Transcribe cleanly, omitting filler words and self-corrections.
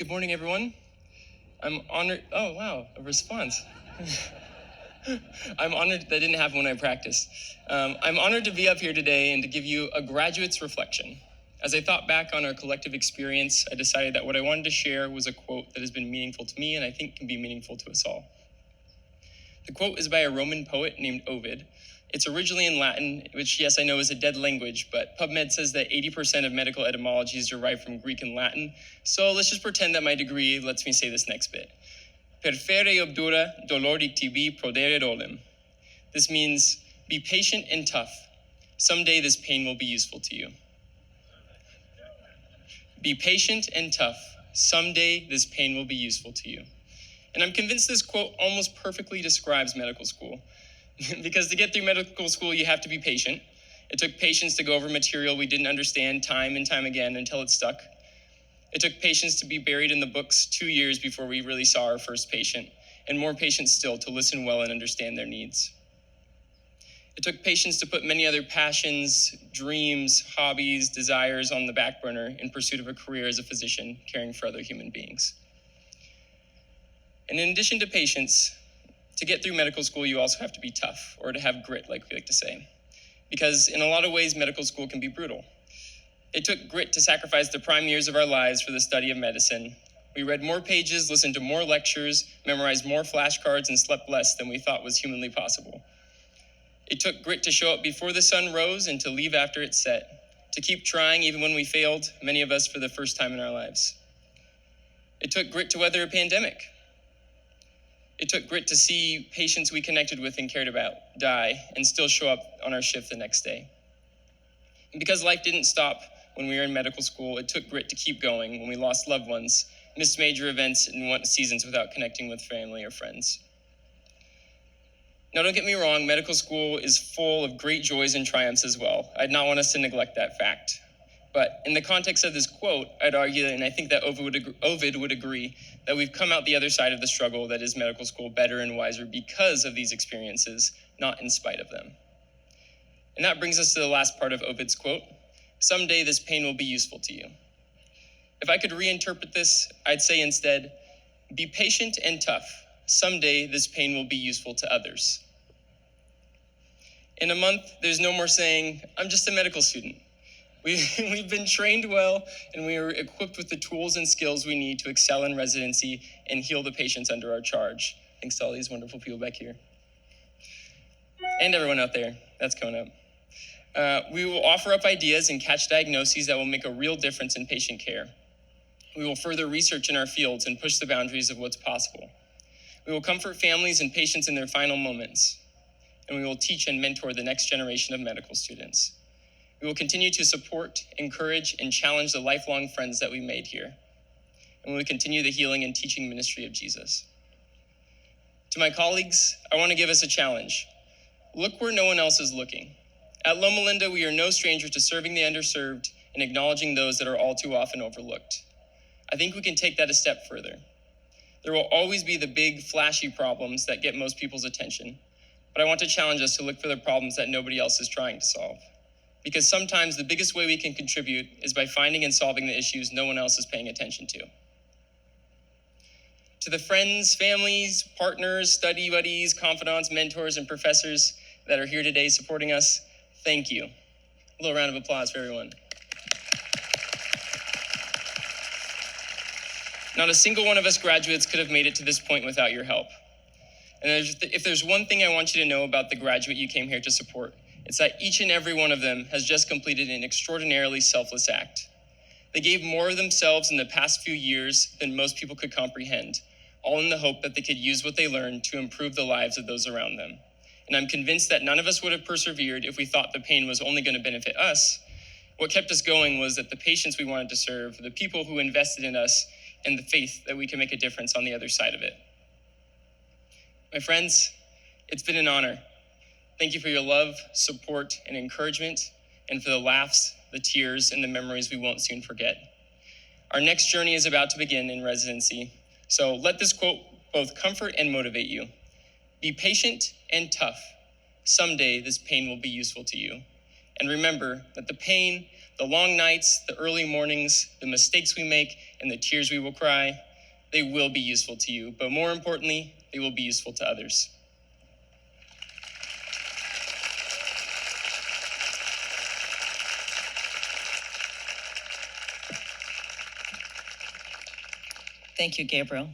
Good morning, everyone. I'm honored. Oh, wow, a response. I'm honored that didn't happen when I practiced. I'm honored to be up here today and to give you a graduate's reflection. As I thought back on our collective experience, I decided that what I wanted to share was a quote that has been meaningful to me and I think can be meaningful to us all. The quote is by a Roman poet named Ovid. It's originally in Latin, which, yes, I know is a dead language, but PubMed says that 80% of medical etymologies derive from Greek and Latin, so let's just pretend that my degree lets me say this next bit. Perfere obdura doloric tibi prodere dolem. This means, be patient and tough. Someday this pain will be useful to you. Be patient and tough. Someday this pain will be useful to you. And I'm convinced this quote almost perfectly describes medical school. Because to get through medical school, you have to be patient. It took patience to go over material we didn't understand time and time again until it stuck. It took patience to be buried in the books 2 years before we really saw our first patient, and more patience still to listen well and understand their needs. It took patience to put many other passions, dreams, hobbies, desires on the back burner in pursuit of a career as a physician caring for other human beings. And in addition to patience, to get through medical school, you also have to be tough, or to have grit, like we like to say. Because in a lot of ways, medical school can be brutal. It took grit to sacrifice the prime years of our lives for the study of medicine. We read more pages, listened to more lectures, memorized more flashcards, and slept less than we thought was humanly possible. It took grit to show up before the sun rose and to leave after it set, to keep trying even when we failed, many of us for the first time in our lives. It took grit to weather a pandemic. It took grit to see patients we connected with and cared about die and still show up on our shift the next day. And because life didn't stop when we were in medical school, it took grit to keep going when we lost loved ones, missed major events, and went seasons without connecting with family or friends. Now, don't get me wrong, medical school is full of great joys and triumphs as well. I'd not want us to neglect that fact. But in the context of this quote, I'd argue, and I think that Ovid would agree, that we've come out the other side of the struggle that is medical school better and wiser because of these experiences, not in spite of them. And that brings us to the last part of Ovid's quote. Someday this pain will be useful to you. If I could reinterpret this, I'd say instead, be patient and tough. Someday this pain will be useful to others. In a month, there's no more saying, I'm just a medical student. We've been trained well, and we are equipped with the tools and skills we need to excel in residency and heal the patients under our charge. Thanks to all these wonderful people back here. And everyone out there, that's coming up. We will offer up ideas and catch diagnoses that will make a real difference in patient care. We will further research in our fields and push the boundaries of what's possible. We will comfort families and patients in their final moments. And we will teach and mentor the next generation of medical students. We will continue to support, encourage, and challenge the lifelong friends that we made here. And we will continue the healing and teaching ministry of Jesus. To my colleagues, I want to give us a challenge. Look where no one else is looking. At Loma Linda, we are no stranger to serving the underserved and acknowledging those that are all too often overlooked. I think we can take that a step further. There will always be the big, flashy problems that get most people's attention, but I want to challenge us to look for the problems that nobody else is trying to solve. Because sometimes the biggest way we can contribute is by finding and solving the issues no one else is paying attention to. To the friends, families, partners, study buddies, confidants, mentors, and professors that are here today supporting us, thank you. A little round of applause for everyone. Not a single one of us graduates could have made it to this point without your help. And if there's one thing I want you to know about the graduate you came here to support, it's that each and every one of them has just completed an extraordinarily selfless act. They gave more of themselves in the past few years than most people could comprehend, all in the hope that they could use what they learned to improve the lives of those around them. And I'm convinced that none of us would have persevered if we thought the pain was only going to benefit us. What kept us going was that the patients we wanted to serve, the people who invested in us, and the faith that we can make a difference on the other side of it. My friends, it's been an honor. Thank you for your love, support, and encouragement, and for the laughs, the tears, and the memories we won't soon forget. Our next journey is about to begin in residency, so let this quote both comfort and motivate you. Be patient and tough. Someday this pain will be useful to you. And remember that the pain, The long nights, the early mornings, the mistakes we make, and the tears we will cry, they will be useful to you, but more importantly, they will be useful to others. Thank you, Gabriel.